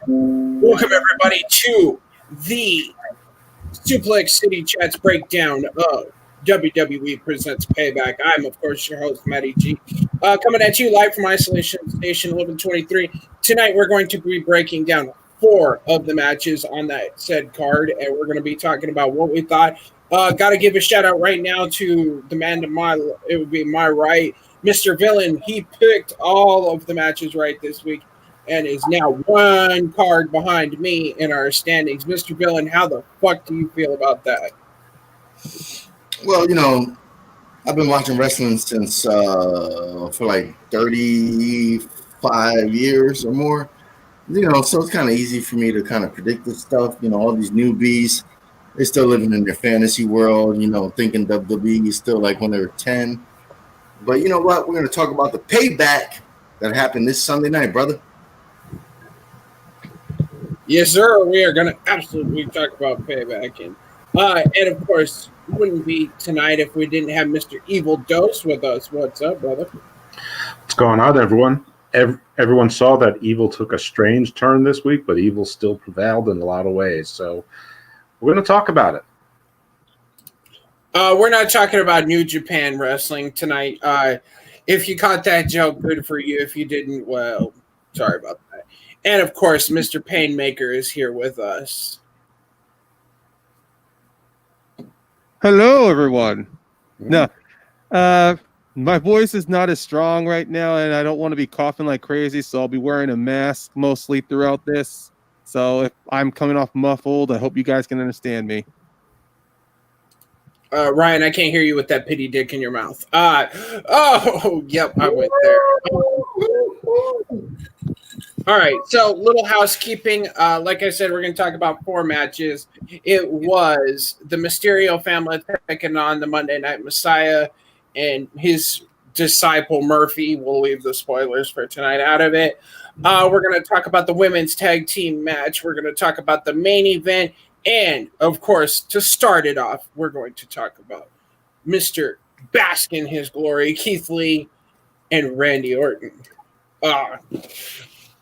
Welcome, everybody, to the Suplex City Chats breakdown of WWE Presents Payback. I'm, of course, your host, Matty G. Coming at you live from Isolation Station 1123. Tonight, we're going to be breaking down 4 of the matches on that said card, and we're going to be talking about what we thought. Got to give a shout out right now to the man to my right, Mr. Villain. He picked all of the matches right this week and is now 1 card behind me in our standings. Mr. Villain, how the fuck do you feel about that? Well, I've been watching wrestling since for like 35 years or more. So it's kind of easy for me to kind of predict this stuff. All these newbies, they're still living in their fantasy world, thinking WWE is still like when they were 10. But you know what? We're going to talk about the payback that happened this Sunday night, brother. Yes, sir. We are going to absolutely talk about Payback. And of course, it wouldn't be tonight if we didn't have Mr. Evil Dose with us. What's up, brother? What's going on, everyone? Everyone saw that Evil took a strange turn this week, but Evil still prevailed in a lot of ways. So we're going to talk about it. We're not talking about New Japan Wrestling tonight. If you caught that joke, good for you. If you didn't, well, sorry about that. And, of course, Mr. Painmaker is here with us. Hello, everyone. No, my voice is not as strong right now, and I don't want to be coughing like crazy, so I'll be wearing a mask mostly throughout this. So if I'm coming off muffled, I hope you guys can understand me. Ryan, I can't hear you with that pity dick in your mouth. Yep, I went there. All right, so little housekeeping. Like I said, we're going to talk about 4 matches. It was the Mysterio family taking on the Monday Night Messiah and his disciple Murphy. We'll leave the spoilers for tonight out of it. We're going to talk about the women's tag team match. We're going to talk about the main event. And, of course, to start it off, we're going to talk about Mr. Bask in his glory, Keith Lee and Randy Orton.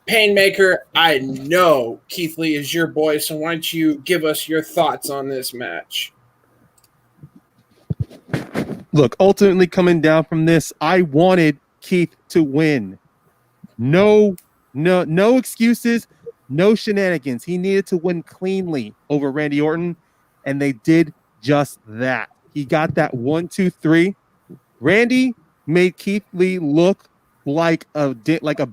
Painmaker, I know Keith Lee is your boy, so why don't you give us your thoughts on this match? Look, ultimately coming down from this, I wanted Keith to win. No excuses, no shenanigans. He needed to win cleanly over Randy Orton, and they did just that. He got that 1, 2, 3. Randy made Keith Lee look like a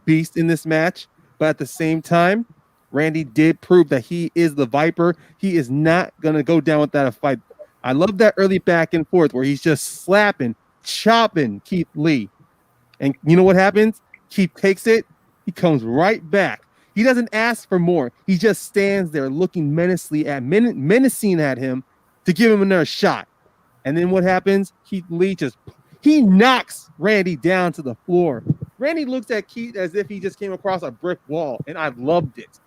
beast in this match. But at the same time, Randy did prove that he is the Viper. He is not going to go down without a fight. I love that early back and forth where he's just slapping, chopping Keith Lee. And you know what happens? Keith takes it. He comes right back. He doesn't ask for more. He just stands there looking menacing at him to give him another shot. And then what happens? Keith Lee he knocks Randy down to the floor. Randy looks at Keith as if he just came across a brick wall, and I loved it.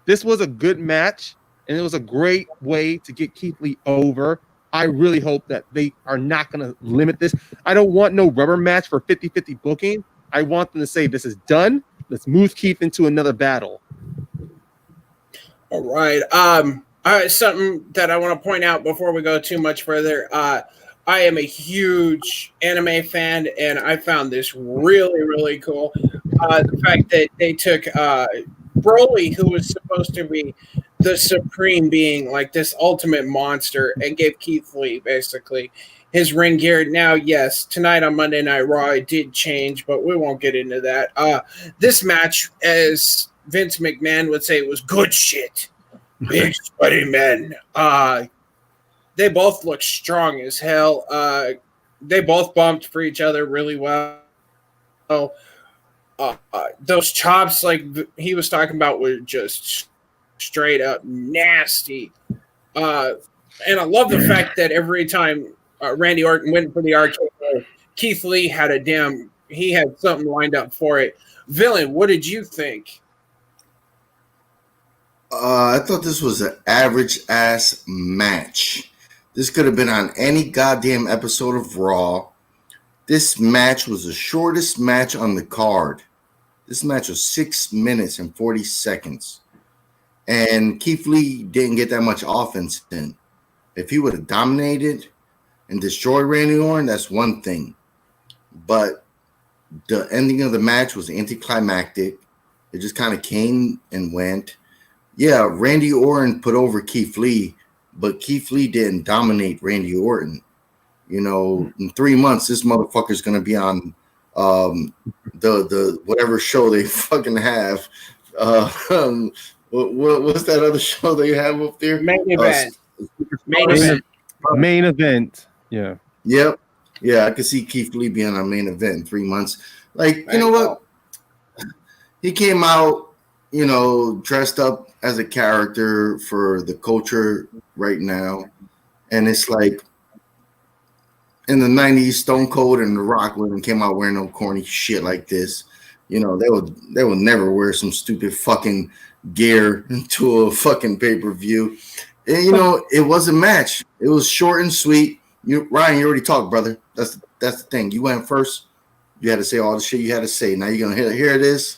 This was a good match, and it was a great way to get Keith Lee over. I really hope that they are not going to limit this. I don't want no rubber match for 50-50 booking. I want them to say, this is done. Let's move Keith into another battle. All right. Something that I want to point out before we go too much further. I am a huge anime fan, and I found this really, really cool. The fact that they took Broly, who was supposed to be the supreme being, like this ultimate monster, and gave Keith Lee basically his ring gear. Now, yes, tonight on Monday Night Raw, it did change, but we won't get into that. This match, as Vince McMahon would say, was good shit. Big sweaty men. They both look strong as hell. They both bumped for each other really well. Those chops, like he was talking about, were just straight up nasty. And I love the fact that every time Randy Orton went for the RKO, Keith Lee had something lined up for it. Villain, what did you think? I thought this was an average-ass match. This could have been on any goddamn episode of Raw. This match was the shortest match on the card. This match was 6 minutes and 40 seconds. and Keith Lee didn't get that much offense in. If he would have dominated and destroyed Randy Orton, that's one thing. But the ending of the match was anticlimactic. It just kind of came and went. Yeah, Randy Orton put over Keith Lee, but Keith Lee didn't dominate Randy Orton. You know, in 3 months, this motherfucker's gonna be on the whatever show they fucking have. What's that other show they have up there? Main event. Main event. Yeah. Yep. Yeah, I could see Keith Lee being on main event in 3 months. Like, you know what? He came out, you know, dressed up as a character for the culture right now. And it's like in the 90s, Stone Cold and The Rock wouldn't came out wearing no corny shit like this. You know, they would never wear some stupid fucking gear into a fucking pay-per-view. And, you know, it was a match. It was short and sweet. Ryan, you already talked, brother. That's the thing. You went first. You had to say all the shit you had to say. Now you're gonna hear this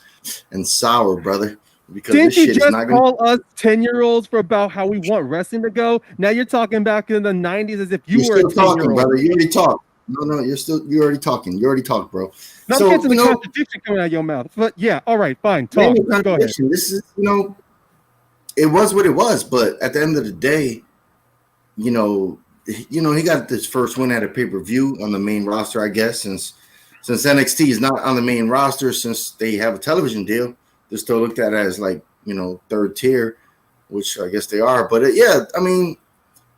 and sour, brother. Because Didn't this shit you just is not gonna call us 10-year-olds for about how we want wrestling to go? Now you're talking back in the 90s as if you You're were a still talking, 10-year-old. brother. You already talked. No, you're already talking. You already talked, bro. Now So, I'm getting you the know, contradiction coming out of your mouth. But yeah, all right, fine. Talk. maybe Go ahead. contradiction. This is, you know, it was what it was, but at the end of the day, you know, he got this first win at a pay-per-view on the main roster, I guess, since NXT is not on the main roster, since they have a television deal. They're still looked at as like, you know, third tier, which I guess they are. But yeah, I mean,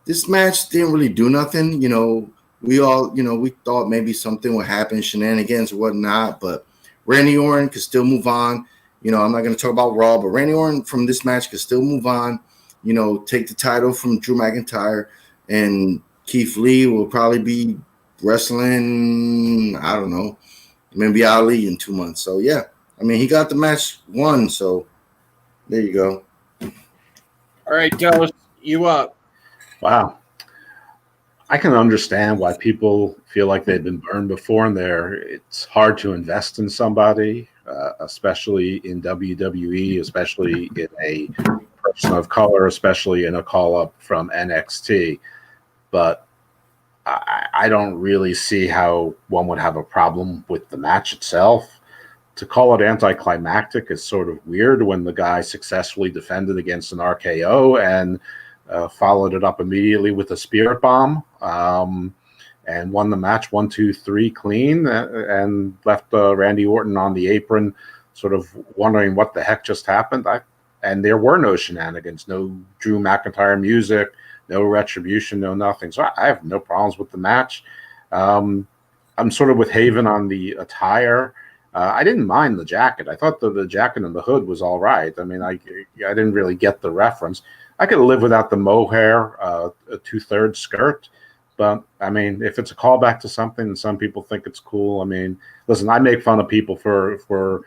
this match didn't really do nothing. You know, we all, you know, we thought maybe something would happen, shenanigans or whatnot, but Randy Orton could still move on. You know, I'm not going to talk about Raw, but Randy Orton from this match could still move on, you know, take the title from Drew McIntyre, and Keith Lee will probably be wrestling, I don't know, maybe Ali in 2 months. So, yeah, I mean, he got the match won, so there you go. All right, Dose, you up. Wow. I can understand why people feel like they've been burned before, and it's hard to invest in somebody, especially in WWE, especially in a person of color, especially in a call-up from NXT. But I don't really see how one would have a problem with the match itself. To call it anticlimactic is sort of weird when the guy successfully defended against an RKO and followed it up immediately with a spirit bomb and won the match 1-2-3 clean and left Randy Orton on the apron sort of wondering what the heck just happened. And there were no shenanigans, no Drew McIntyre music, no retribution, no nothing. So I have no problems with the match. I'm sort of with Haven on the attire. I didn't mind the jacket. I thought the jacket and the hood was all right. I mean, I didn't really get the reference. I could live without the mohair, a 2/3 skirt. But, I mean, if it's a callback to something and some people think it's cool, I mean, listen, I make fun of people for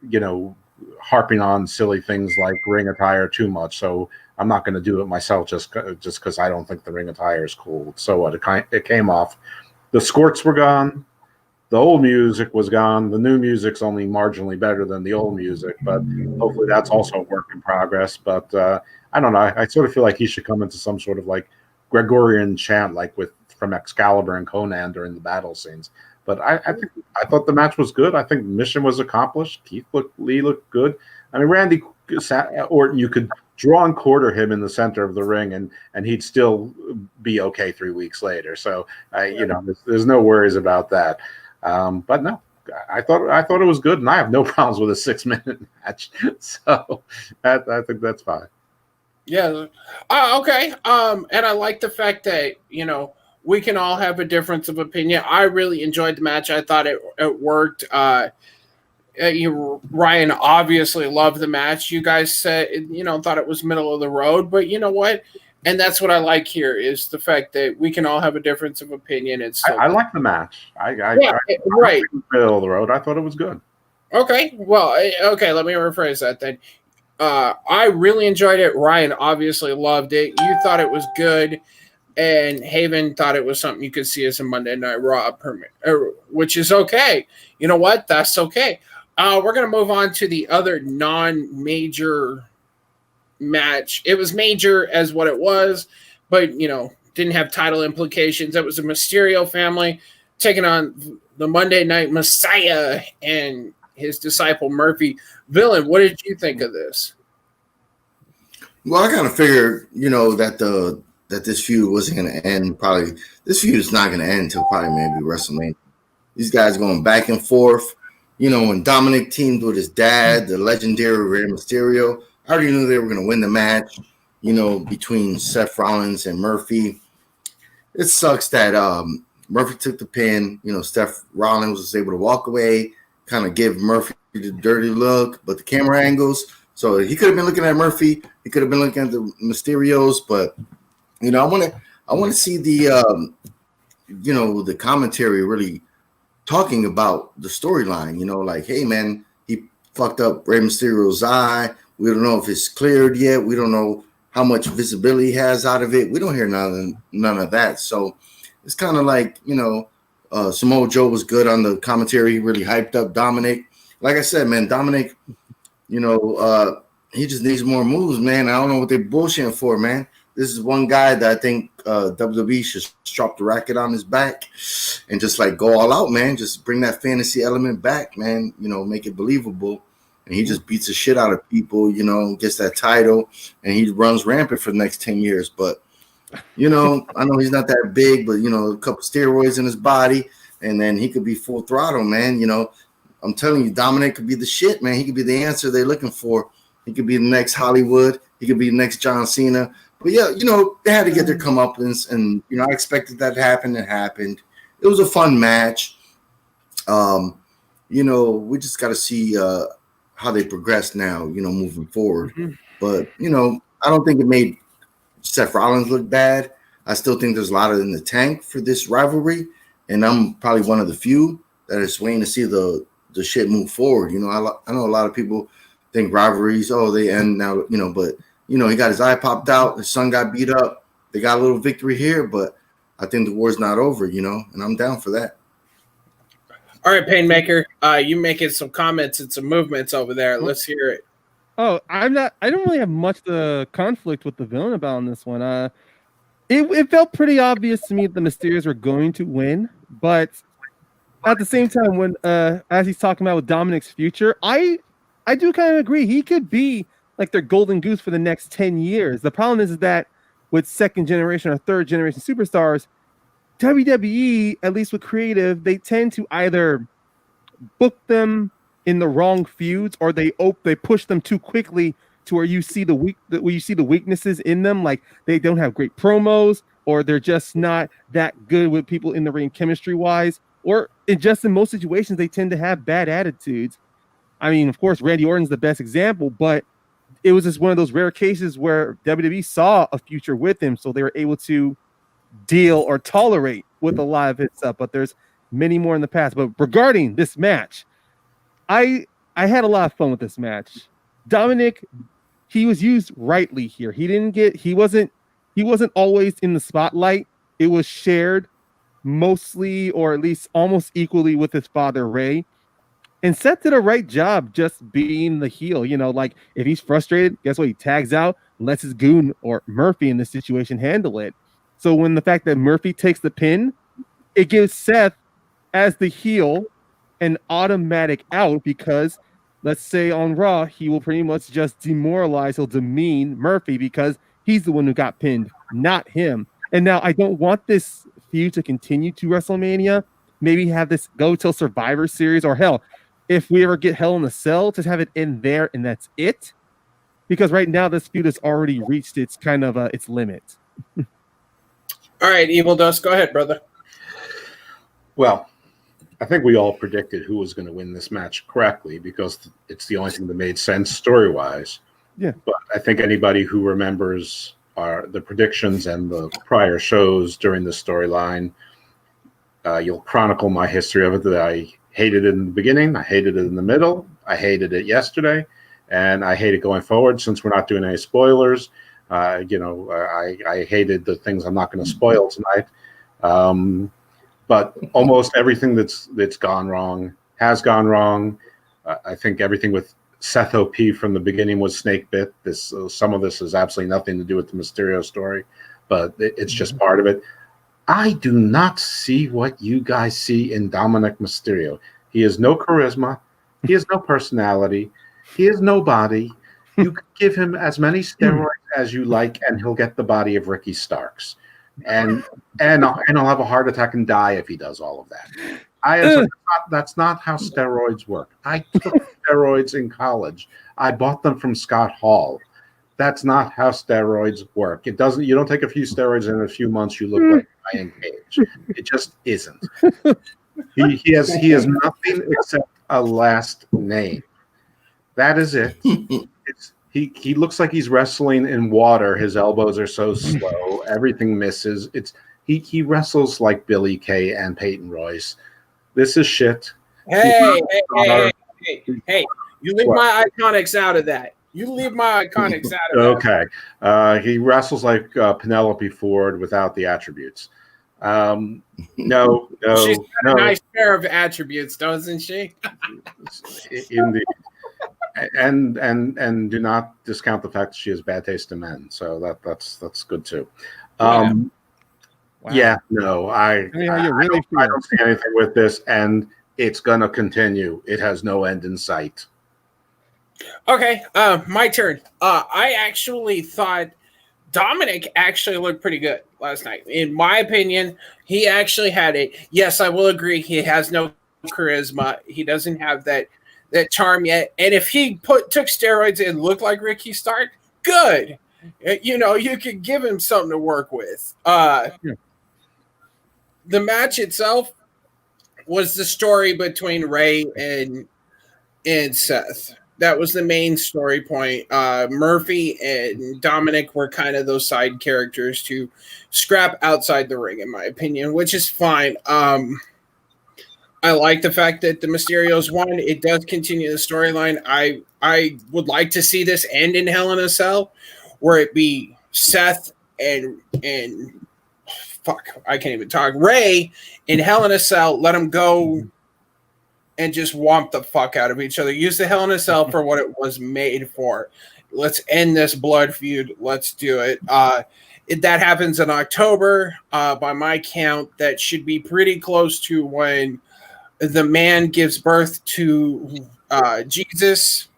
you know, harping on silly things like ring attire too much. So I'm not going to do it myself just because I don't think the ring attire is cool. So what? It came off. The skirts were gone. The old music was gone. The new music's only marginally better than the old music, but hopefully that's also a work in progress. But I don't know. I sort of feel like he should come into some sort of like Gregorian chant, like from Excalibur and Conan during the battle scenes. But I thought the match was good. I think the mission was accomplished. Lee looked good. I mean, Randy Orton, you could draw and quarter him in the center of the ring, and he'd still be okay 3 weeks later. So you know, there's no worries about that. But no, I thought it was good, and I have no problems with a 6-minute match. So I think that's fine. Yeah. Okay. And I like the fact that, you know, we can all have a difference of opinion. I really enjoyed the match. I thought it worked. Ryan obviously loved the match. You guys said, you know, thought it was middle of the road, but you know what? And that's what I like here is the fact that we can all have a difference of opinion. I like the match. I right. Middle of the road. I thought it was good. Okay. Well, okay. Let me rephrase that then. I really enjoyed it. Ryan obviously loved it. You thought it was good. And Haven thought it was something you could see as a Monday Night Raw permit, which is okay. You know what? That's okay. We're going to move on to the other non-major match. It was major as what it was, but didn't have title implications. It was a Mysterio family taking on the Monday Night Messiah and his disciple Murphy. Villain, what did you think of this? Well, I kind of figured, that this feud wasn't going to end. Probably this feud is not going to end until probably maybe WrestleMania. These guys going back and forth. When Dominic teamed with his dad, the legendary Rey Mysterio, I already knew they were going to win the match. Between Seth Rollins and Murphy. It sucks that Murphy took the pin. Seth Rollins was able to walk away, kind of give Murphy the dirty look, but the camera angles. So he could have been looking at Murphy. He could have been looking at the Mysterios, but I want to see the the commentary really talking about the storyline. Like, hey man, he fucked up Rey Mysterio's eye. We don't know if it's cleared yet. We don't know how much visibility he has out of it. We don't hear none of that. So it's kind of like Samoa Joe was good on the commentary. He really hyped up Dominic. Like I said, man, Dominic. He just needs more moves, man. I don't know what they're bullshitting for, man. This is one guy that I think WWE should drop the racket on his back and just like go all out, man. Just bring that fantasy element back, man. Make it believable. And he just beats the shit out of people, gets that title, and he runs rampant for the next 10 years. But, I know he's not that big, but, a couple steroids in his body, and then he could be full throttle, man. I'm telling you, Dominic could be the shit, man. He could be the answer they're looking for. He could be the next Hollywood. He could be the next John Cena. But, yeah, they had to get their comeuppance, and, I expected that to happen. It happened. It was a fun match. We just got to see how they progress now, moving forward. Mm-hmm. But, I don't think it made Seth Rollins look bad. I still think there's a lot in the tank for this rivalry, and I'm probably one of the few that is waiting to see the shit move forward. I know a lot of people think rivalries, they end now, but, he got his eye popped out. His son got beat up. They got a little victory here, but I think the war's not over, and I'm down for that. All right, Painmaker, you making some comments and some movements over there. Let's hear it. Oh, I don't really have much conflict with the villain about on this one. It felt pretty obvious to me that the Mysterios were going to win, but at the same time, when as he's talking about with Dominic's future, I do kind of agree. He could be like their golden goose for the next 10 years. The problem is that with second generation or third generation superstars, WWE, at least with creative, they tend to either book them in the wrong feuds or they push them too quickly to where you see the weaknesses in them, like they don't have great promos or they're just not that good with people in the ring chemistry wise, or in most situations they tend to have bad attitudes. I mean, of course, Randy Orton's the best example, but it was just one of those rare cases where WWE saw a future with him, so they were able to deal or tolerate with a lot of his stuff. But there's many more in the past. But regarding this match, I had a lot of fun with this match. Dominic, he was used rightly here. He wasn't always in the spotlight. It was shared mostly or at least almost equally with his father Ray. And Seth did a right job just being the heel. Like if he's frustrated, guess what? He tags out, lets his goon or Murphy in this situation handle it. So when the fact that Murphy takes the pin, it gives Seth as the heel an automatic out because let's say on Raw, he will pretty much just he'll demean Murphy because he's the one who got pinned, not him. And now I don't want this feud to continue to WrestleMania. Maybe have this go till Survivor Series, or hell, if we ever get Hell in a Cell, to have it in there and that's it. Because right now this feud has already reached its kind of its limit. All right, Evil Dust, go ahead, brother. Well, I think we all predicted who was going to win this match correctly because it's the only thing that made sense story-wise. Yeah. But I think anybody who remembers the predictions and the prior shows during the storyline, you'll chronicle my history of it that I hated it in the beginning, I hated it in the middle, I hated it yesterday, and I hate it going forward since we're not doing any spoilers. I hated the things I'm not going to spoil tonight. But almost everything that's gone wrong has gone wrong. I think everything with Seth OP from the beginning was snake bit. Some of this has absolutely nothing to do with the Mysterio story, but it's just part of it. I do not see what you guys see in Dominic Mysterio. He has no charisma. He has no personality. He is nobody. You can give him as many steroids as you like, and he'll get the body of Ricky Starks. And I'll have a heart attack and die if he does all of that. That's not how steroids work. I took steroids in college. I bought them from Scott Hall. That's not how steroids work. It doesn't. You don't take a few steroids and in a few months you look like Brian Cage. It just isn't. He has nothing except a last name. That is it. He looks like he's wrestling in water. His elbows are so slow. Everything misses. He wrestles like Billy Kay and Peyton Royce. This is shit. Hey! You leave my Iconics out of that. You leave my Iconics out of that. Okay. He wrestles like Penelope Ford without the attributes. No. She's got a nice pair of attributes, doesn't she? Indeed. And do not discount the fact that she has bad taste in men. So that's good too. Wow. Yeah, no, I don't see anything with this, and it's gonna continue. It has no end in sight. Okay, my turn. I actually thought Dominic actually looked pretty good last night. In my opinion, he actually had it. Yes, I will agree. He has no charisma. He doesn't have that charm yet. And if he took steroids and looked like Ricky Stark, good. You could give him something to work with. The match itself was the story between Ray and Seth. That was the main story point. Murphy and Dominic were kind of those side characters to scrap outside the ring, in my opinion, which is fine. I like the fact that the Mysterios won. It does continue the storyline. I would like to see this end in Hell in a Cell, where it be Seth and I can't even talk. Ray in Hell in a Cell. Let them go and just womp the fuck out of each other. Use the Hell in a Cell for what it was made for. Let's end this blood feud. Let's do it. That happens in October. By my count, that should be pretty close to when the man gives birth to Jesus.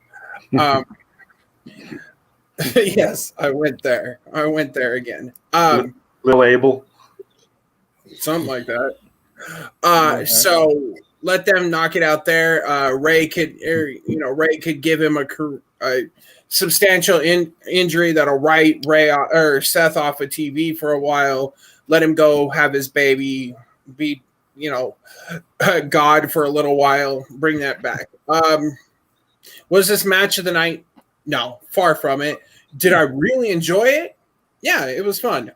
Yes, I went there. Again. Lil Abel. Something like that. So let them knock it out there. Ray could give him a substantial injury that'll write Ray or Seth off of TV for a while. Let him go have his baby, be God for a little while. Bring that back. Was this match of the night? No, far from it. Did I really enjoy it? Yeah, it was fun.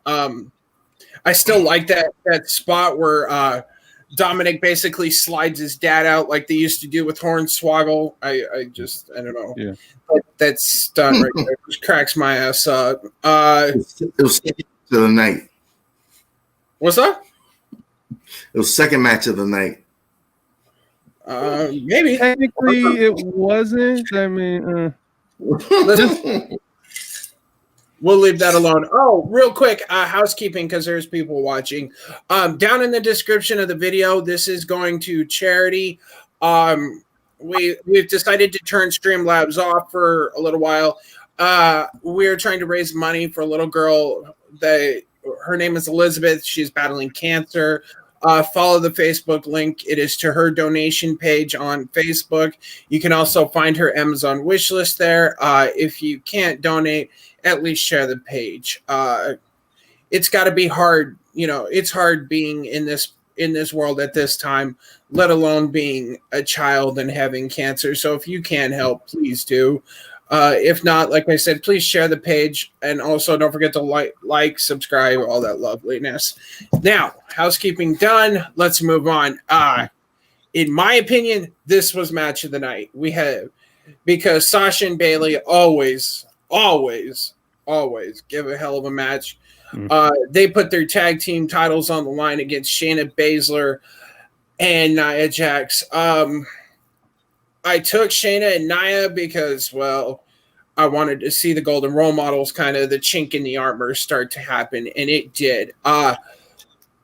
I still like that spot where Dominic basically slides his dad out like they used to do with Hornswoggle. I don't know. Yeah. That stunt right there just cracks my ass up. It was second match of the night. What's that? It was second match of the night. Maybe. Technically, it wasn't. I mean, we'll leave that alone. Oh, real quick, housekeeping, because there's people watching. Down in the description of the video, this is going to charity. We've decided to turn Streamlabs off for a little while. We're trying to raise money for a little girl. Her name is Elizabeth. She's battling cancer. Follow the Facebook link. It is to her donation page on Facebook. You can also find her Amazon wish list there. If you can't donate, at least share the page. It's got to be hard. It's hard being in this world at this time, let alone being a child and having cancer. So if you can help, please do. If not, like I said, please share the page, and also don't forget to like, subscribe, all that loveliness. Now, housekeeping done. Let's move on. In my opinion, this was match of the night. Because Sasha and Bayley always give a hell of a match. They put their tag team titles on the line against Shayna Baszler and Nia Jax. I took Shayna and Nia because, well, I wanted to see the golden role models, kind of the chink in the armor start to happen, and it did.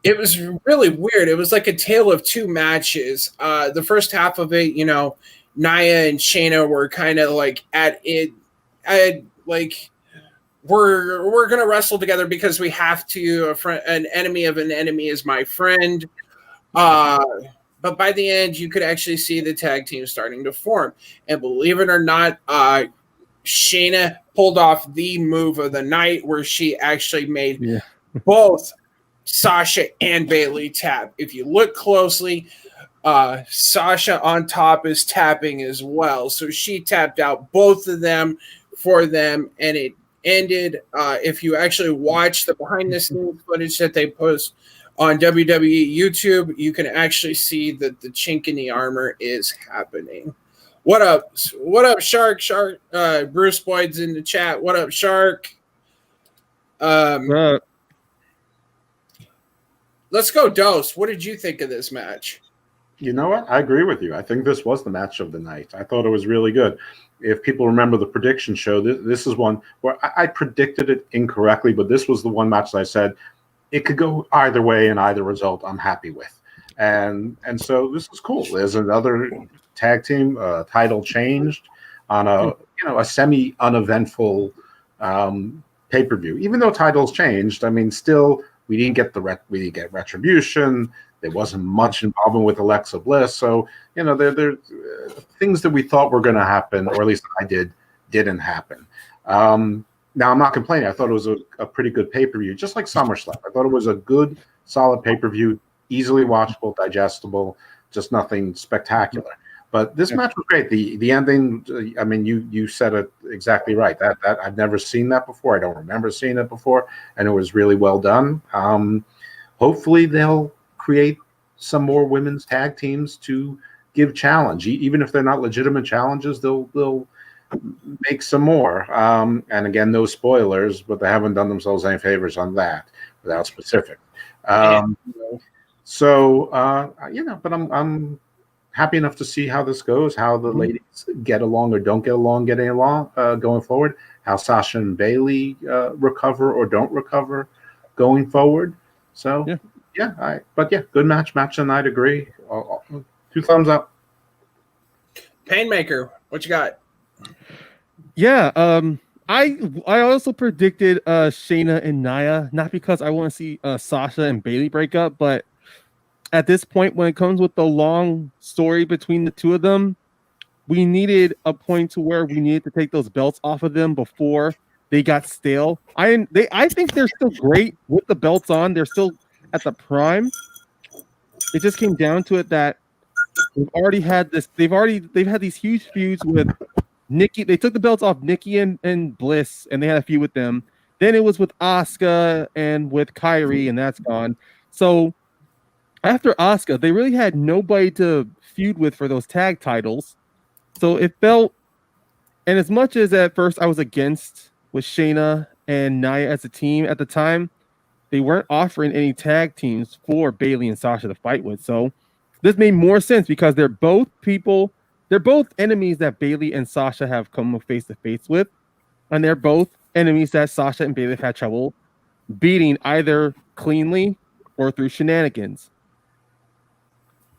It was really weird. It was like a tale of two matches. The first half of it, Nia and Shayna were kind of like at it. We're gonna wrestle together because we have to. An enemy of an enemy is my friend. But by the end, you could actually see the tag team starting to form. And believe it or not, Shayna pulled off the move of the night where she actually made both Sasha and Bayley tap. If you look closely, Sasha on top is tapping as well. So she tapped out both of them for them, and it ended. If you actually watch the behind the scenes footage that they post on WWE YouTube, you can actually see that the chink in the armor is happening. What up? What up, Shark? Bruce Boyd's in the chat. What up, Shark? Let's go, Dose. What did you think of this match? You know what? I agree with you. I think this was the match of the night. I thought it was really good. If people remember the prediction show, this is one where I predicted it incorrectly, but this was the one match that I said it could go either way, and either result I'm happy with. And so this is cool. There's another tag team title changed on a semi uneventful pay-per-view. Even though titles changed, I mean, still we didn't get Retribution. There wasn't much involvement with Alexa Bliss. So, there things that we thought were going to happen, or at least I didn't happen. Now, I'm not complaining. I thought it was a pretty good pay-per-view, just like SummerSlam. I thought it was a good, solid pay-per-view, easily watchable, digestible, just nothing spectacular. But this match was great. The ending, I mean, you said it exactly right. That I've never seen that before. I don't remember seeing it before, and it was really well done. Hopefully, they'll create some more women's tag teams to give challenge, even if they're not legitimate challenges. They'll make some more. And again, no spoilers, but they haven't done themselves any favors on that without specific. But I'm happy enough to see how this goes, how the ladies get along or don't get along, going forward, how Sasha and Bayley recover or don't recover going forward. So, good match of the night, agree. 2 thumbs up. Painmaker, what you got? Yeah, I also predicted Shayna and Nia, not because I want to see Sasha and Bayley break up, but at this point, when it comes with the long story between the two of them, we needed a point to where we needed to take those belts off of them before they got stale. I think they're still great with the belts on. They're still at the prime. It just came down to it that they've already had this. They've had these huge feuds with Nikki. They took the belts off Nikki and Bliss, and they had a feud with them. Then it was with Asuka and with Kyrie, and that's gone. So after Asuka, they really had nobody to feud with for those tag titles. So it felt, and as much as at first I was against with Shayna and Nia as a team at the time, they weren't offering any tag teams for Bayley and Sasha to fight with. So this made more sense because they're both enemies that Bayley and Sasha have come face to face with, and they're both enemies that Sasha and Bayley have had trouble beating either cleanly or through shenanigans.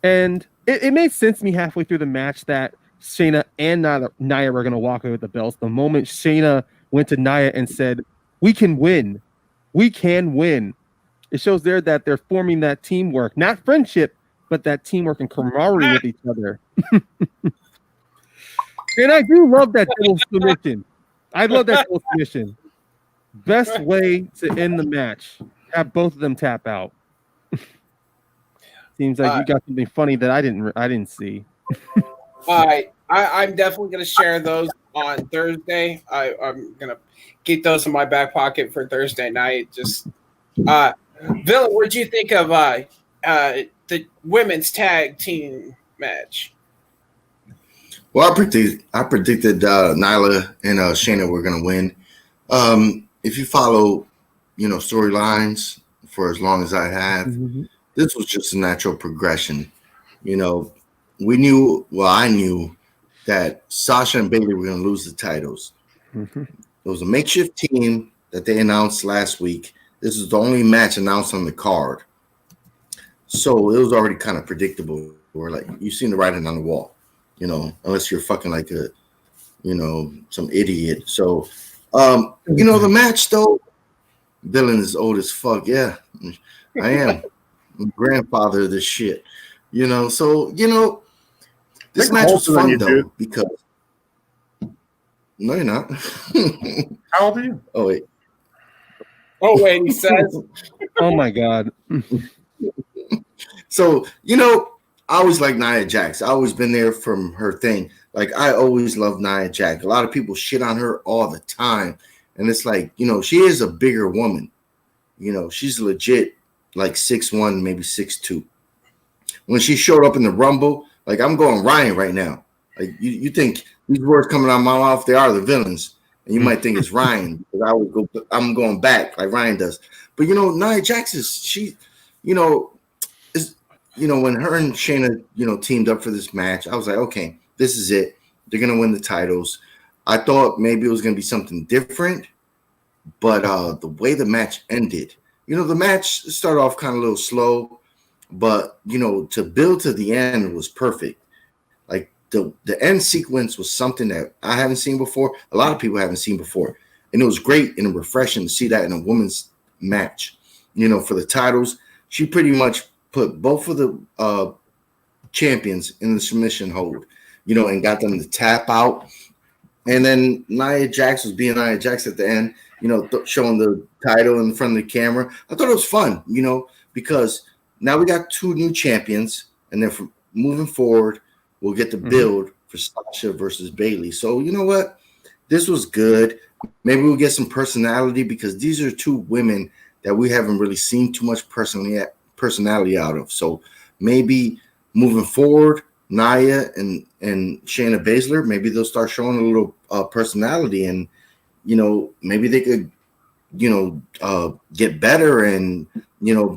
And it made sense to me halfway through the match that Shayna and Nia were going to walk away with the belts. The moment Shayna went to Nia and said, "We can win. We can win." It shows there that they're forming that teamwork, not friendship, but that teamwork and camaraderie with each other. And I do love that double submission. I love that double submission. Best way to end the match. Have both of them tap out. Seems like you got something funny that I didn't see. I'm definitely going to share those on Thursday. I'm going to keep those in my back pocket for Thursday night. Just Villa, what did you think of the women's tag team match? Well, I predicted Nyla and Shayna were going to win. If you follow, storylines for as long as I have, this was just a natural progression. I knew that Sasha and Bailey were going to lose the titles. Mm-hmm. It was a makeshift team that they announced last week. This is the only match announced on the card. So it was already kind of predictable. Or like you've seen the writing on the wall, unless you're fucking like some idiot. So, the match though, Dylan is old as fuck. Yeah, I am. I'm grandfather of this shit. So this match was fun though because no, you're not. How old are you? Oh wait. Oh wait, he says. Oh my god. So I always like Nia Jax. I always been there from her thing. Like I always love Nia Jax. A lot of people shit on her all the time, and it's like she is a bigger woman. She's legit like 6'1", maybe 6'2". When she showed up in the Rumble, like I'm going Ryan right now. Like you think these words coming out of my mouth, they are the villains, and you might think it's Ryan because I'm going back like Ryan does. But Nia Jax is when her and Shayna teamed up for this match, I was like, okay, this is it. They're gonna win the titles. I thought maybe it was gonna be something different, but the way the match ended, the match started off kind of a little slow, but to build to the end was perfect. Like the end sequence was something that I haven't seen before. A lot of people haven't seen before, and it was great and refreshing to see that in a women's match. For the titles, she pretty much put both of the champions in the submission hold, and got them to tap out. And then Nia Jax was being Nia Jax at the end, showing the title in front of the camera. I thought it was fun, because now we got two new champions, and then from moving forward, we'll get the build for Sasha versus Bailey. So you know what? This was good. Maybe we'll get some because these are two women that we haven't really seen too much personality out of. So maybe moving forward, Nia and Shayna Baszler, maybe they'll start showing a little personality, and maybe they could get better and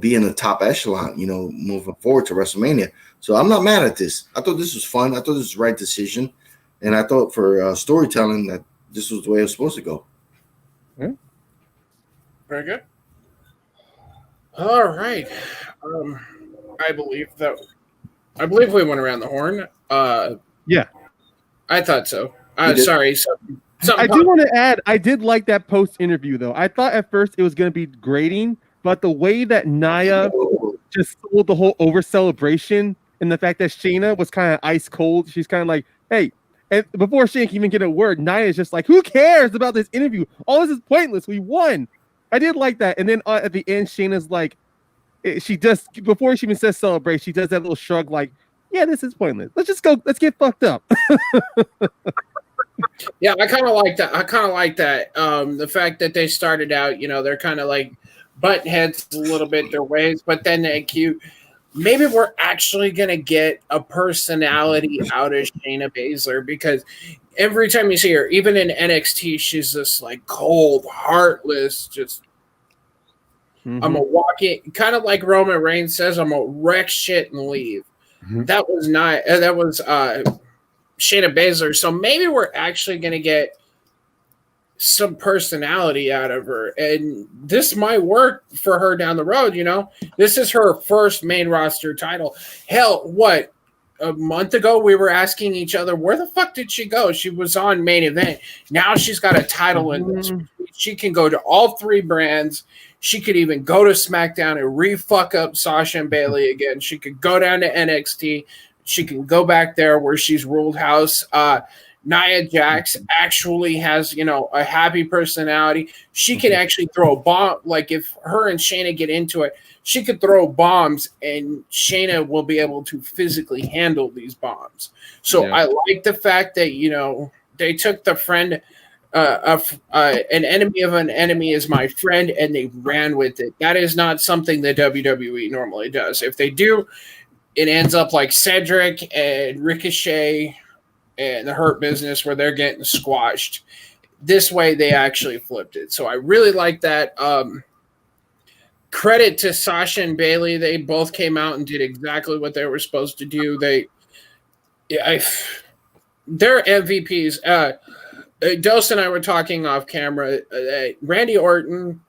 be in the top echelon, moving forward to WrestleMania. So I'm not mad at this. I thought this was fun. I thought this was the right decision, and I thought for storytelling that this was the way it was supposed to go. Yeah. Very good. All right. I believe we went around the horn. Yeah. I thought so. Sorry. I do want to add, I did like that post interview though. I thought at first it was going to be grating, but the way that Nia just sold the whole over celebration and the fact that Shayna was kind of ice cold, she's kind of like, hey, and before Shayna can even get a word, Nia is just like, who cares about this interview? All this is pointless. We won. I did like that. And then at the end, Shayna's like, she just, before she even says celebrate, she does that little shrug like, yeah, this is pointless. Let's just go. Let's get fucked up. Yeah, I kind of like that. The fact that they started out, they're kind of like butt heads a little bit their ways, but then they cute. Maybe we're actually going to get a personality out of Shayna Baszler, because every time you see her, even in NXT, she's just like cold, heartless, just I'm going to walk it, kind of like Roman Reigns says, I'm going to wreck shit and leave. That was not, that was Shayna Baszler. So maybe we're actually going to get some personality out of her, and this might work for her down the road. This is her first main roster title. Hell, what, a month ago we were asking each other, where the fuck did she go? She was on Main Event. Now she's got a title in this. She can go to all three brands. She could even go to SmackDown and re-fuck up Sasha and Bailey again. She could go down to NXT. She can go back there where she's ruled house. Nia Jax actually has, a happy personality. She can actually throw a bomb. Like if her and Shayna get into it, she could throw bombs and Shayna will be able to physically handle these bombs. So I like the fact that, they took the friend, an enemy of an enemy is my friend, and they ran with it. That is not something the WWE normally does. If they do, it ends up like Cedric and Ricochet and the Hurt Business, where they're getting squashed. This way, they actually flipped it. So I really like that. Credit to Sasha and Bailey. They both came out and did exactly what they were supposed to do. they're MVPs. Dose and I were talking off camera. Randy Orton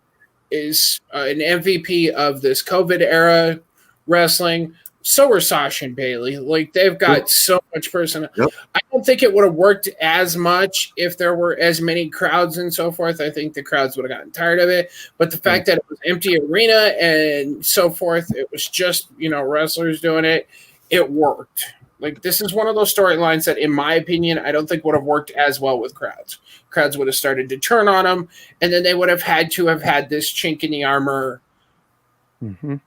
is an MVP of this COVID era wrestling. So are Sasha and Bailey. Like they've got so much person. Yep. I don't think it would have worked as much if there were as many crowds and so forth. I think the crowds would have gotten tired of it. But the fact that it was empty arena and so forth, it was just wrestlers doing it. It worked. Like this is one of those storylines that, in my opinion, I don't think would have worked as well with crowds. Crowds would have started to turn on them, and then they would have had to have had this chink in the armor, 2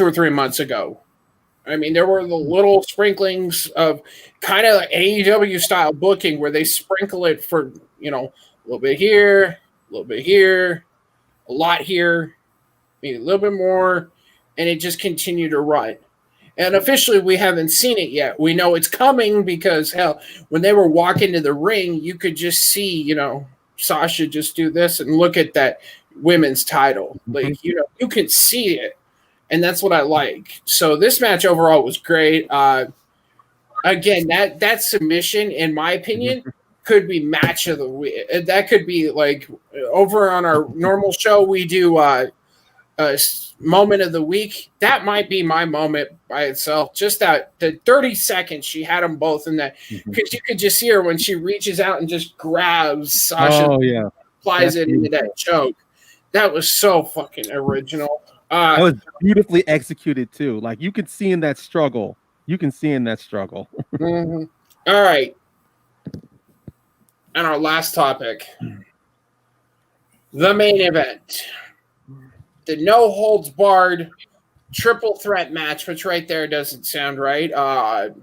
or 3 months ago. I mean, there were the little sprinklings of kind of like AEW style booking where they sprinkle it for, a little bit here, a little bit here, a lot here, maybe a little bit more, and it just continued to run. And officially, we haven't seen it yet. We know it's coming because, hell, when they were walking to the ring, you could just see, Sasha just do this and look at that women's title. Like, you can see it. And that's what I like. So this match overall was great. Again, that submission, in my opinion, could be match of the week. That could be like over on our normal show, we do moment of the week. That might be my moment by itself. Just that the 30 seconds she had them both in that, because you could just see her when she reaches out and just grabs Sasha. Oh yeah, flies it into that choke. That was so fucking original. That was beautifully executed too. Like you could see in that struggle. Mm-hmm. All right. And our last topic, the main event, the no holds barred triple threat match, which right there doesn't sound right. I've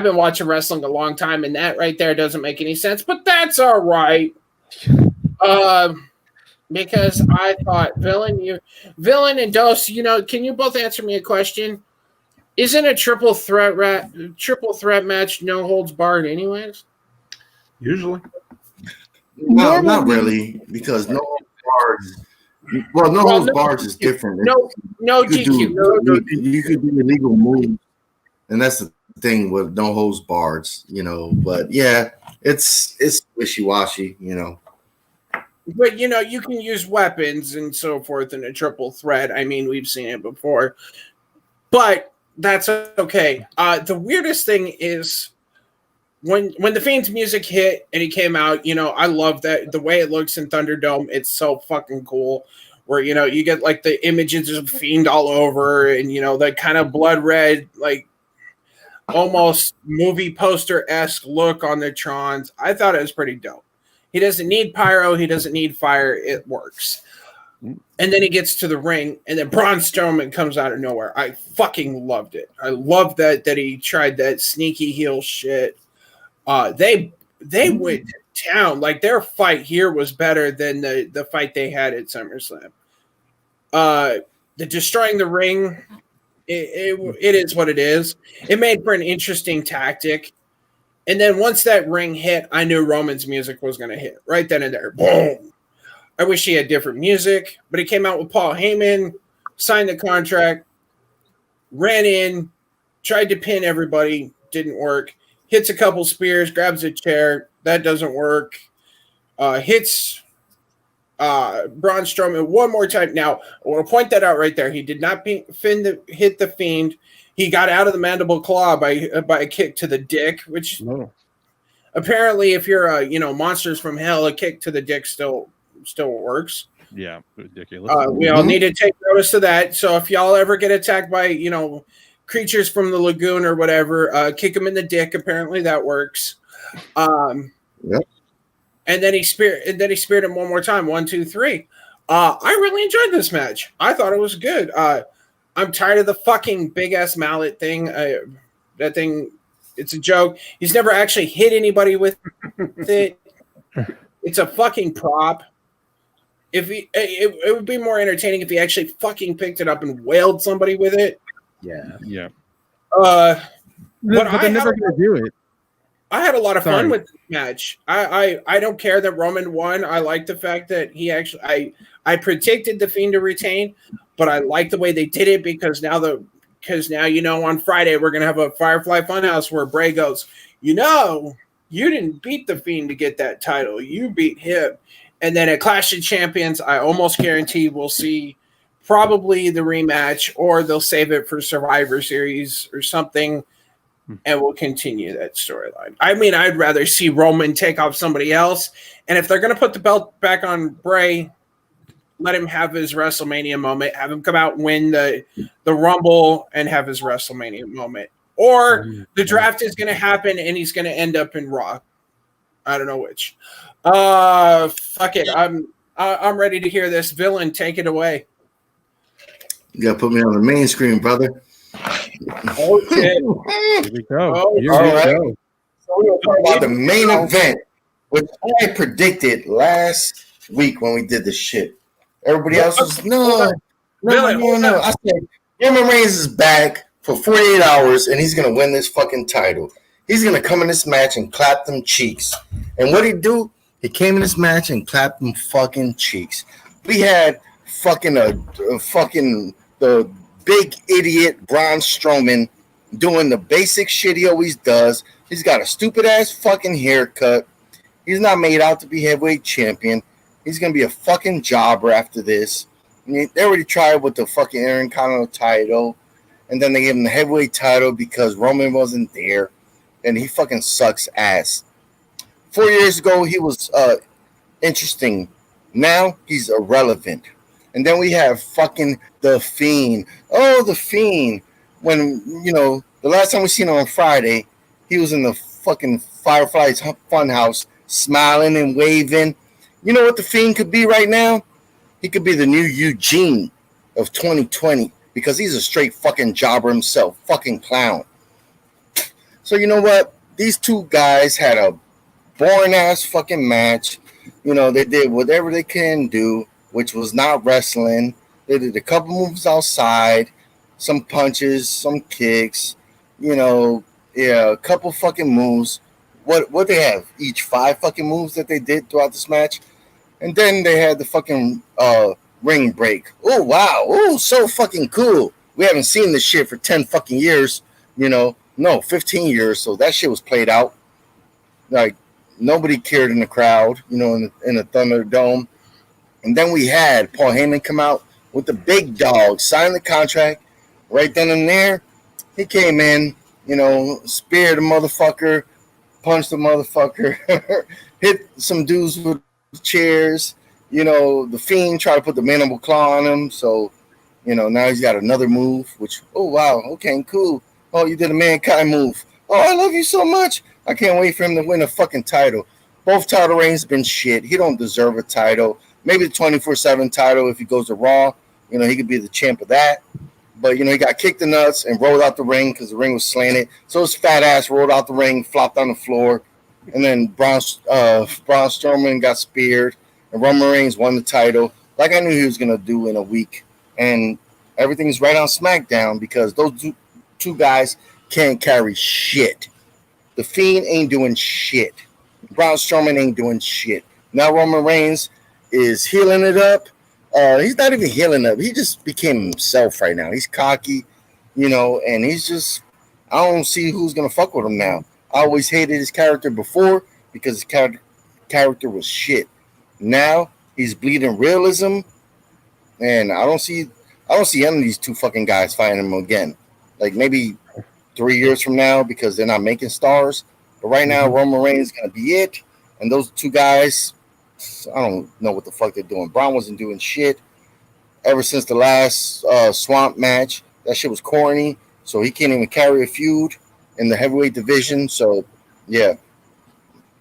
been watching wrestling a long time, and that right there doesn't make any sense, but that's all right. Because I thought Villain and Dose, can you both answer me a question? Isn't a triple threat match no holds barred anyways? Usually. No, not really, because no holds barred. Well, no holds barred is different. No DQ. You could do illegal moves, and that's the thing with no holds barred, But yeah, it's wishy-washy, But you can use weapons and so forth in a triple threat. I mean, we've seen it before, but that's okay. The weirdest thing is when the Fiend's music hit and he came out. I love that the way it looks in Thunderdome. It's so fucking cool. Where you get like the images of Fiend all over, and that kind of blood red, like almost movie poster-esque look on the Trons. I thought it was pretty dope. He doesn't need pyro. He doesn't need fire. It works. And then he gets to the ring, and then Braun Strowman comes out of nowhere. I fucking loved it. I loved that he tried that sneaky heel shit. They went to town. Like, their fight here was better than the fight they had at SummerSlam. The destroying the ring, it is what it is. It made for an interesting tactic. And then once that ring hit, I knew Roman's music was going to hit right then and there. Boom. I wish he had different music, but he came out with Paul Heyman, signed the contract, ran in, tried to pin everybody, didn't work. Hits a couple spears, grabs a chair, that doesn't work. Hits Braun Strowman one more time. Now, I want to point that out right there. He did not hit the Fiend. He got out of the mandible claw by a kick to the dick, which apparently, if you're monsters from hell, a kick to the dick still works. Yeah, ridiculous. We all need to take notice of that. So if y'all ever get attacked by creatures from the lagoon or whatever, kick them in the dick. Apparently that works. Yep. And then he speared him one more time. 1, 2, 3. I really enjoyed this match. I thought it was good. I'm tired of the fucking big ass mallet thing. That thing, it's a joke. He's never actually hit anybody with it. It's a fucking prop. It would be more entertaining if he actually fucking picked it up and wailed somebody with it. Yeah. But they're never going to do it. I had a lot of fun with this match. I don't care that Roman won. I like the fact that he actually I predicted the Fiend to retain, but I like the way they did it because now because now, on Friday, we're going to have a Firefly Funhouse where Bray goes, you didn't beat The Fiend to get that title. You beat him. And then at Clash of Champions, I almost guarantee we'll see probably the rematch, or they'll save it for Survivor Series or something, and we'll continue that storyline. I mean, I'd rather see Roman take off somebody else. And if they're going to put the belt back on Bray, let him have his WrestleMania moment. Have him come out and win the Rumble and have his WrestleMania moment. Or the draft is going to happen and he's going to end up in Raw. I don't know which. Fuck it. I'm ready to hear this. Villain, take it away. You got to put me on the main screen, brother. Okay. Here we go. All right. So we're going to talk about the main event, which I predicted last week when we did this shit. Everybody else was, no. I said, Roman Reigns is back for 48 hours, and he's going to win this fucking title. He's going to come in this match and clap them cheeks. And what did he do? He came in this match and clapped them fucking cheeks. We had the big idiot Braun Strowman doing the basic shit he always does. He's got a stupid-ass fucking haircut. He's not made out to be heavyweight champion. He's going to be a fucking jobber after this. They already tried with the fucking Intercontinental title. And then they gave him the heavyweight title because Roman wasn't there. And he fucking sucks ass. 4 years ago, he was interesting. Now, he's irrelevant. And then we have fucking The Fiend. Oh, The Fiend. When, the last time we seen him on Friday, he was in the fucking Firefly's Funhouse, smiling and waving. You know what The Fiend could be right now? He could be the new Eugene of 2020 because he's a straight fucking jobber himself, fucking clown. So you know what? These two guys had a boring-ass fucking match. They did whatever they can do, which was not wrestling. They did a couple moves outside, some punches, some kicks, a couple fucking moves. What they have? Each 5 fucking moves that they did throughout this match. And then they had the fucking ring break. Oh, wow. Oh, so fucking cool. We haven't seen this shit for 10 fucking years, No, 15 years. So that shit was played out. Like, nobody cared in the crowd, in the Thunderdome. And then we had Paul Heyman come out with the big dog, sign the contract. Right then and there, he came in, speared the motherfucker, punched the motherfucker, hit some dudes with chairs. The Fiend tried to put the mandible claw on him. So, now he's got another move, which, oh, wow, okay, cool. Oh, you did a Mankind move. Oh, I love you so much. I can't wait for him to win a fucking title. Both title reigns have been shit. He don't deserve a title. Maybe the 24/7 title if he goes to Raw. He could be the champ of that. But, he got kicked in the nuts and rolled out the ring because the ring was slanted. So his fat ass rolled out the ring, flopped on the floor. And then Braun Strowman got speared. And Roman Reigns won the title like I knew he was going to do in a week. And everything's right on SmackDown because those two guys can't carry shit. The Fiend ain't doing shit. Braun Strowman ain't doing shit. Now Roman Reigns is healing it up. He's not even healing up. He just became himself right now. He's cocky, and he's just, I don't see who's going to fuck with him now. I always hated his character before because his character was shit. Now he's bleeding realism, and I don't see any of these two fucking guys fighting him again. Like maybe 3 years from now because they're not making stars. But right now, Roman Reigns is going to be it. And those two guys, I don't know what the fuck they're doing. Braun wasn't doing shit ever since the last Swamp match. That shit was corny. So he can't even carry a feud in the heavyweight division. So, yeah.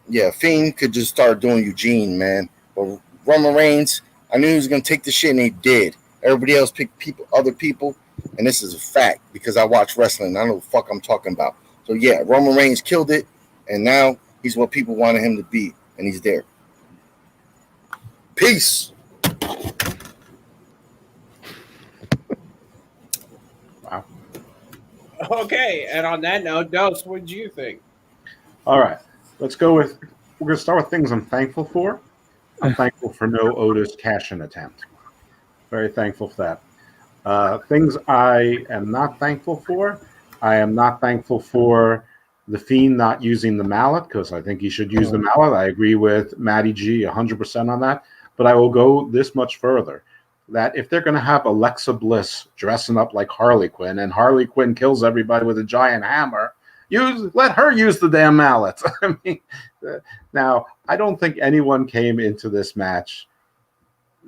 Yeah, Fiend could just start doing Eugene, man. But Roman Reigns, I knew he was going to take the shit, and he did. Everybody else picked other people. And this is a fact because I watch wrestling. I know what the fuck I'm talking about. So, yeah, Roman Reigns killed it. And now he's what people wanted him to be. And he's there. Peace. Wow. Okay. And on that note, Dose, what did you think? All right. We're going to start with things I'm thankful for. I'm thankful for no Otis cash-in attempt. Very thankful for that. Things I am not thankful for. I am not thankful for the Fiend not using the mallet, because I think he should use the mallet. I agree with Matty G 100% on that. But I will go this much further. That if they're going to have Alexa Bliss dressing up like Harley Quinn, and Harley Quinn kills everybody with a giant hammer, let her use the damn mallet. I mean, now, I don't think anyone came into this match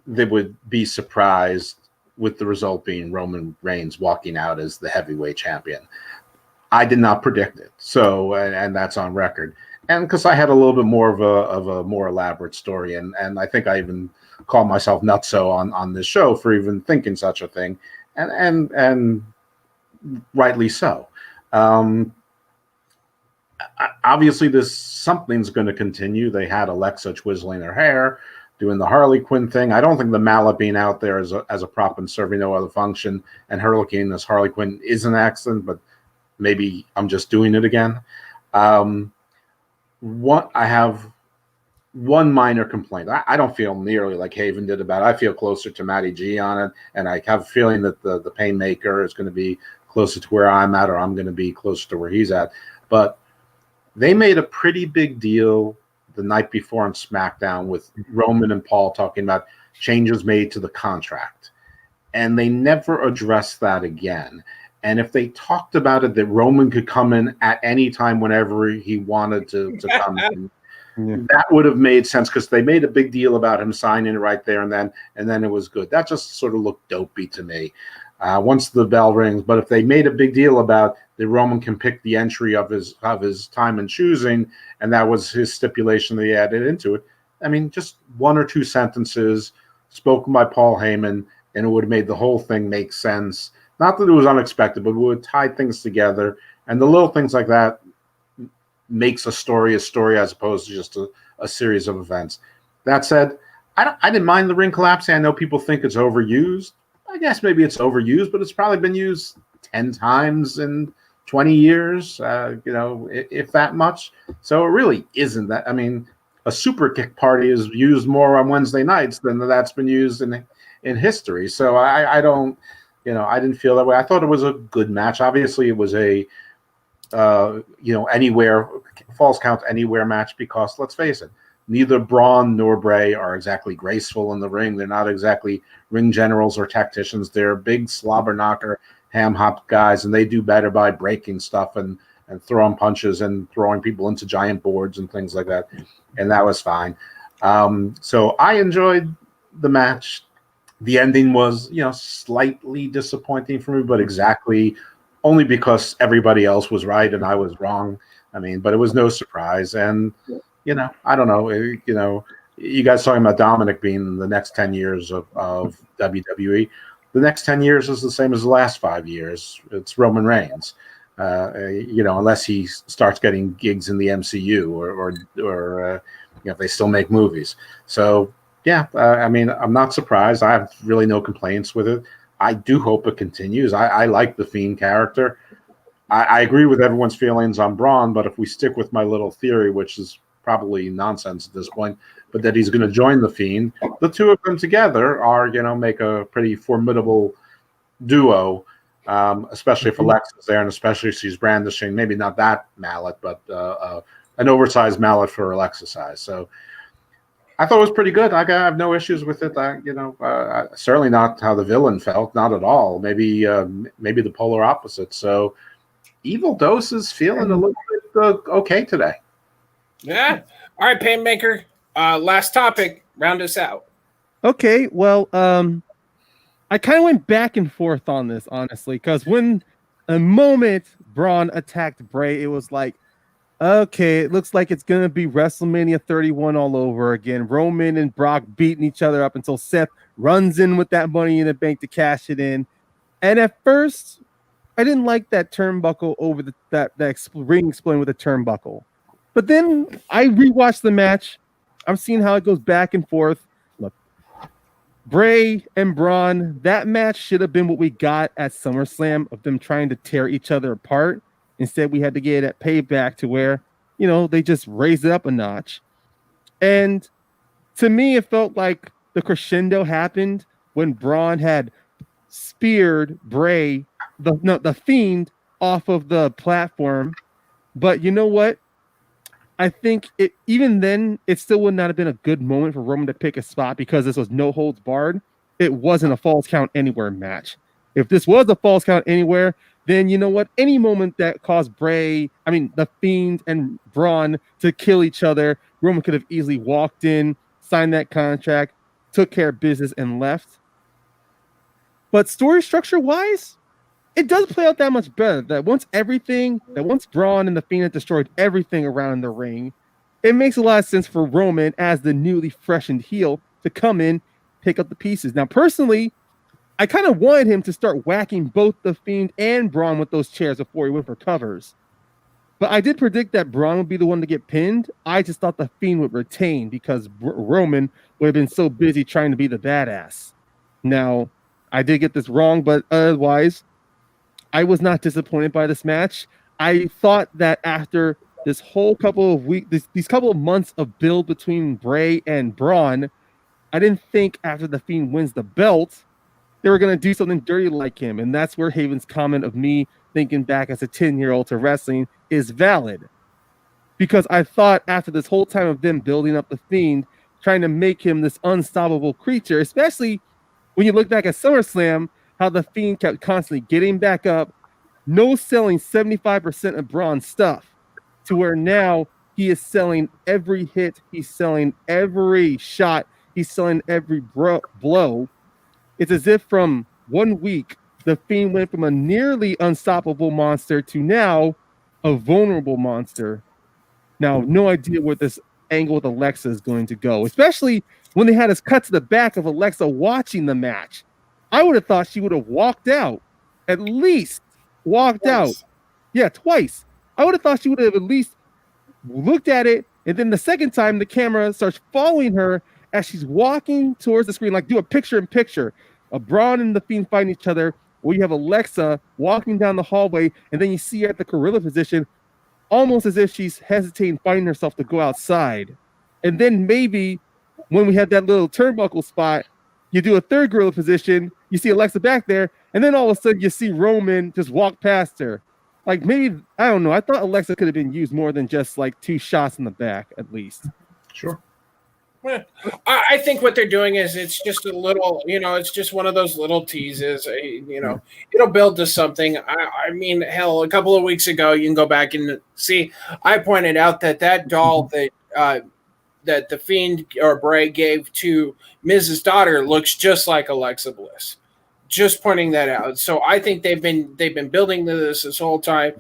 that would be surprised with the result being Roman Reigns walking out as the heavyweight champion. I did not predict it, so and that's on record. And because I had a little bit more of a more elaborate story, and I think I even called myself nutso on this show for even thinking such a thing, and rightly so. Obviously, something's going to continue. They had Alexa twizzling her hair, doing the Harley Quinn thing. I don't think the mallet being out there as a prop and serving no other function, and her looking as Harley Quinn is an accident, but maybe I'm just doing it again. I have one minor complaint. I don't feel nearly like Haven did about it. I feel closer to Matty G on it, and I have a feeling that the Painmaker is going to be closer to where I'm at, or I'm going to be closer to where he's at. But they made a pretty big deal the night before on SmackDown with Roman and Paul talking about changes made to the contract. And they never addressed that again. And if they talked about it, that Roman could come in at any time whenever he wanted to come in, that would have made sense, because they made a big deal about him signing it right there and then it was good. That just sort of looked dopey to me once the bell rings. But if they made a big deal about that Roman can pick the entry of his time and choosing, and that was his stipulation that he added into it, I mean, just one or two sentences spoken by Paul Heyman, and it would have made the whole thing make sense. Not that it was unexpected, but it would tie things together. And the little things like that makes a story as opposed to just a series of events. That said, I didn't mind the ring collapsing. I know people think it's overused. I guess maybe it's overused, but it's probably been used 10 times in 20 years, if that much. So it really isn't that. I mean, a super kick party is used more on Wednesday nights than that's been used in history. So I don't, I didn't feel that way. I thought it was a good match. Obviously, it was a, anywhere, falls count anywhere match, because let's face it, neither Braun nor Bray are exactly graceful in the ring. They're not exactly ring generals or tacticians. They're big slobber knocker, ham hop guys, and they do better by breaking stuff and throwing punches and throwing people into giant boards and things like that. And that was fine. So I enjoyed the match. The ending was, slightly disappointing for me, but exactly only because everybody else was right and I was wrong. I mean, but it was no surprise. And, I don't know, you guys talking about Dominic being the next 10 years of WWE. The next 10 years is the same as the last 5 years. It's Roman Reigns, unless he starts getting gigs in the MCU or if they still make movies. So, I mean, I'm not surprised. I have really no complaints with it. I do hope it continues. I like the Fiend character. I agree with everyone's feelings on Braun, but if we stick with my little theory, which is probably nonsense at this point, but that he's going to join the Fiend, the two of them together are, make a pretty formidable duo, especially if Alexa's there, and especially if she's brandishing, maybe not that mallet, but an oversized mallet for Alexa size. So I thought it was pretty good. I have no issues with it. Certainly not how the villain felt, not at all. Maybe the polar opposite. So Evil Dose is feeling a little bit okay today. Yeah. All right, Painmaker. Last topic. Round us out. Okay. Well, I kind of went back and forth on this, honestly, because when a moment Braun attacked Bray, it was like, okay, it looks like it's going to be WrestleMania 31 all over again. Roman and Brock beating each other up until Seth runs in with that Money in the Bank to cash it in. And at first, I didn't like that turnbuckle over that ring exploding with a turnbuckle. But then I rewatched the match. I'm seeing how it goes back and forth. Look, Bray and Braun, that match should have been what we got at SummerSlam, of them trying to tear each other apart. Instead, we had to get it at Payback, to where, they just raised it up a notch. And to me, it felt like the crescendo happened when Braun had speared the Fiend off of the platform. But you know what? I think even then it still would not have been a good moment for Roman to pick a spot because this was no holds barred. It wasn't a falls count anywhere match. If this was a falls count anywhere, then you know what? Any moment that caused the Fiend and Braun to kill each other, Roman could have easily walked in, signed that contract, took care of business, and left. But story structure wise, it does play out that much better. That once Braun and the Fiend had destroyed everything around the ring, it makes a lot of sense for Roman as the newly freshened heel to come in, pick up the pieces. Now, personally, I kind of wanted him to start whacking both the Fiend and Braun with those chairs before he went for covers. But I did predict that Braun would be the one to get pinned. I just thought the Fiend would retain because Roman would have been so busy trying to be the badass. Now, I did get this wrong, but otherwise, I was not disappointed by this match. I thought that after this whole couple of weeks, these couple of months of build between Bray and Braun, I didn't think after the Fiend wins the belt, they were going to do something dirty like him. And that's where Haven's comment of me thinking back as a 10-year-old to wrestling is valid. Because I thought after this whole time of them building up the Fiend, trying to make him this unstoppable creature, especially when you look back at SummerSlam, how the Fiend kept constantly getting back up, selling 75% of Braun's stuff, to where now he is selling every hit, he's selling every shot, he's selling every blow. It's as if from 1 week, the Fiend went from a nearly unstoppable monster to now a vulnerable monster. Now, no idea where this angle with Alexa is going to go, especially when they had us cut to the back of Alexa watching the match. I would have thought she would have walked out, at least walked out. Yeah, twice. I would have thought she would have at least looked at it, and then the second time the camera starts following her as she's walking towards the screen, like do a picture-in-picture of Braun and the Fiend fighting each other, where you have Alexa walking down the hallway, and then you see her at the gorilla position, almost as if she's hesitating, fighting herself to go outside. And then maybe when we had that little turnbuckle spot, you do a third gorilla position, you see Alexa back there, and then all of a sudden you see Roman just walk past her. Like maybe, I don't know, I thought Alexa could have been used more than just like 2 shots in the back at least. Sure. I think what they're doing is it's just a little, it's just one of those little teases, it'll build to something. I mean, hell, a couple of weeks ago, you can go back and see, I pointed out that doll that the Fiend or Bray gave to Miz's daughter looks just like Alexa Bliss. Just pointing that out. So I think they've been building to this whole time.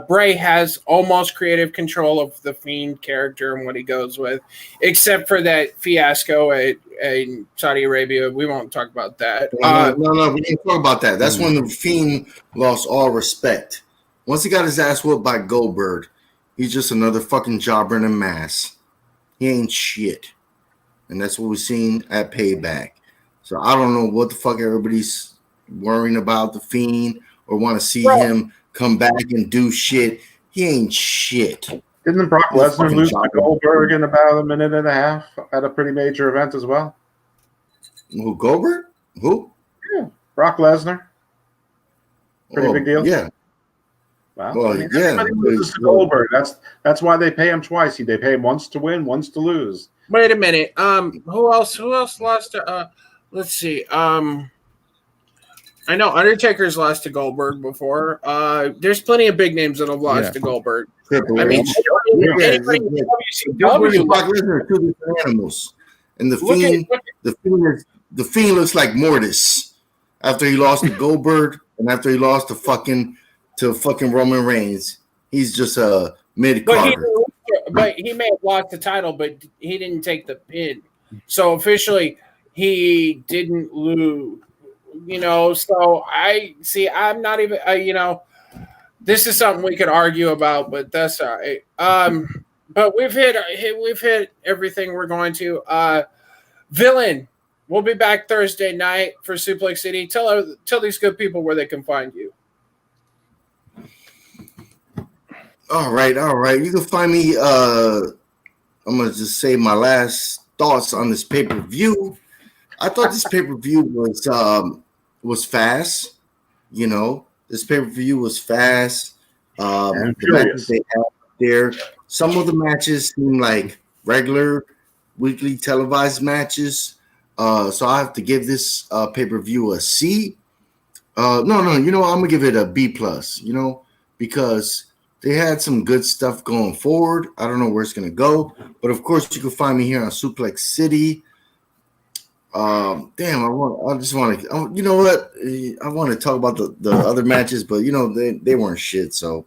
Bray has almost creative control of the Fiend character and what he goes with, except for that fiasco in Saudi Arabia. We won't talk about that. No, we didn't talk about that. That's when the Fiend lost all respect. Once he got his ass whooped by Goldberg, he's just another fucking jobber in a mask. He ain't shit. And that's what we're seeing at Payback. So I don't know what the fuck everybody's worrying about the Fiend or want to see him come back and do shit. He ain't shit. Didn't Brock Lesnar lose to Goldberg in about a minute and a half at a pretty major event as well? Who, Goldberg? Who? Yeah, Brock Lesnar. Pretty big deal. Yeah. Wow. Well, everybody loses to Goldberg. That's why they pay him twice. They pay him once to win, once to lose. Wait a minute. Who else lost to let's see. I know Undertaker's lost to Goldberg before. There's plenty of big names that have lost to Goldberg. I mean, WCW, Brock Lesnar are 2 different animals, and the Fiend looks like Mortis after he lost to Goldberg and after he lost to fucking Roman Reigns. He's just a mid-carder. But he may have lost the title, but he didn't take the pin. So officially, he didn't lose. So I'm not even. This is something we could argue about, but that's all right. But we've hit everything we're going to. Villain, we'll be back Thursday night for Suplex City. Tell these good people where they can find you. All right. You can find me. I'm gonna just say my last thoughts on this pay-per-view. I thought this pay-per-view was was fast. You know, this pay-per-view was fast. And The matches furious. they had there, some of the matches seem like regular weekly televised matches. So I have to give this pay-per-view a C. No, you know what? I'm gonna give it a B plus. You know, because they had some good stuff going forward. I don't know where it's gonna go, but of course you can find me here on Suplex City. Damn, I just want to. You know what? I want to talk about the other matches, but you know they weren't shit. So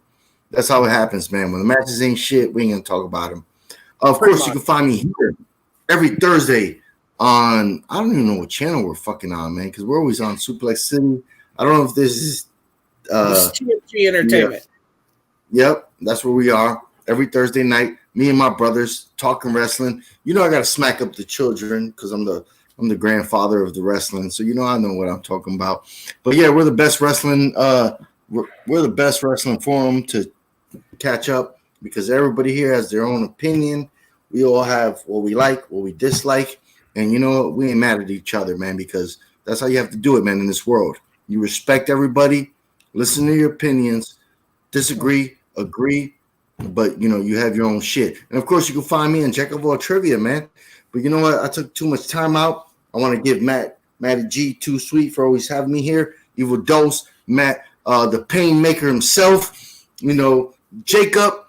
that's how it happens, man. When the matches ain't shit, we ain't gonna talk about them. Of Pretty course, you much. can find me here every Thursday on. I don't even know what channel we're fucking on, man, because we're always on Suplex City. I don't know if this is. This is TFG Entertainment. Yep, that's where we are every Thursday night. Me and my brothers talking wrestling. You know, I gotta smack up the children because I'm the grandfather of the wrestling, so you know I know what I'm talking about. But yeah, we're the best wrestling. We're the best wrestling forum to catch up because everybody here has their own opinion. We all have what we like, what we dislike, and you know we ain't mad at each other, man, because that's how you have to do it, man. In this world, you respect everybody, listen to your opinions, disagree, agree, but you know you have your own shit. And of course, you can find me in Jack of all trivia, man. But you know what? I took too much time out. I want to give Matty G, Too Sweet, for always having me here. Evil Dose, Matt, the Pain Maker himself. You know, Jacob,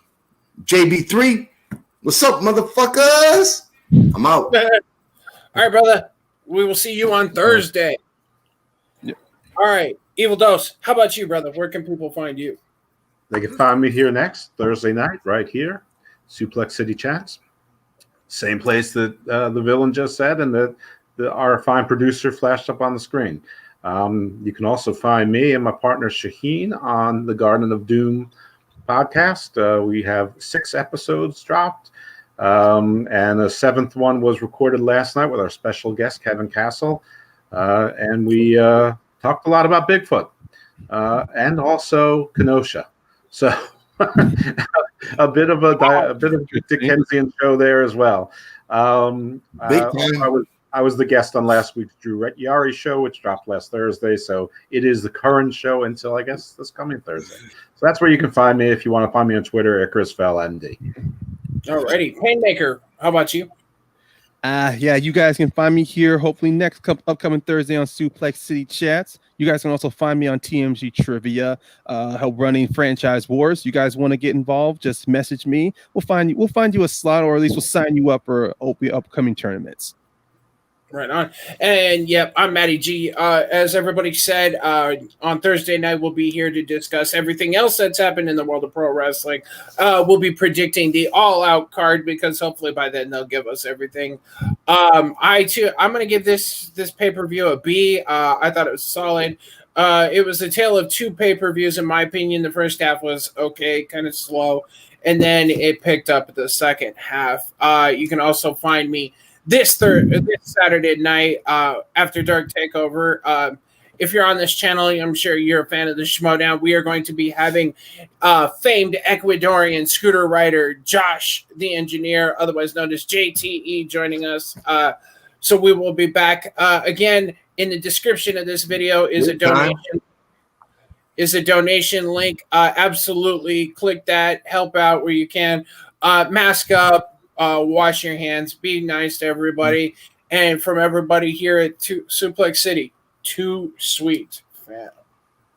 JB3. What's up, motherfuckers? I'm out. All right, brother. We will see you on Thursday. Yeah. All right, Evil Dose. How about you, brother? Where can people find you? They can find me here next Thursday night, right here, Suplex City Chats. Same place that the villain just said, and that our fine producer flashed up on the screen. You can also find me and my partner Shaheen on the Garden of Doom podcast. We have 6 episodes dropped, and a 7th one was recorded last night with our special guest Kevin Castle, and we talked a lot about Bigfoot and also Kenosha. So a bit of a Dickensian show there as well. Big time. I was the guest on last week's Drew Yari show, which dropped last Thursday. So it is the current show until I guess this coming Thursday. So that's where you can find me if you want to find me on Twitter at ChrisFellMD. Alrighty, Painmaker. How about you? Yeah, you guys can find me here hopefully next upcoming Thursday on Suplex City Chats. You guys can also find me on TMG Trivia, help running Franchise Wars. You guys want to get involved, just message me. We'll find you a slot, or at least we'll sign you up for upcoming tournaments. Right on. And yep, I'm Matty G. As everybody said, on Thursday night, we'll be here to discuss everything else that's happened in the world of pro wrestling. We'll be predicting the all out card because hopefully by then they'll give us everything. I'm going to give this pay-per-view a B. I thought it was solid. It was a tale of 2 pay-per-views, in my opinion. The first half was okay, kind of slow. And then it picked up the second half. You can also find me this Saturday night after Dark Takeover. If you're on this channel, I'm sure you're a fan of the Schmodown. We are going to be having famed Ecuadorian scooter rider Josh, the engineer, otherwise known as JTE, joining us. So we will be back again. In the description of this video is a donation link. Absolutely click that, help out where you can. Mask up. Wash your hands, be nice to everybody, and from everybody here at Suplex City, Too Sweet.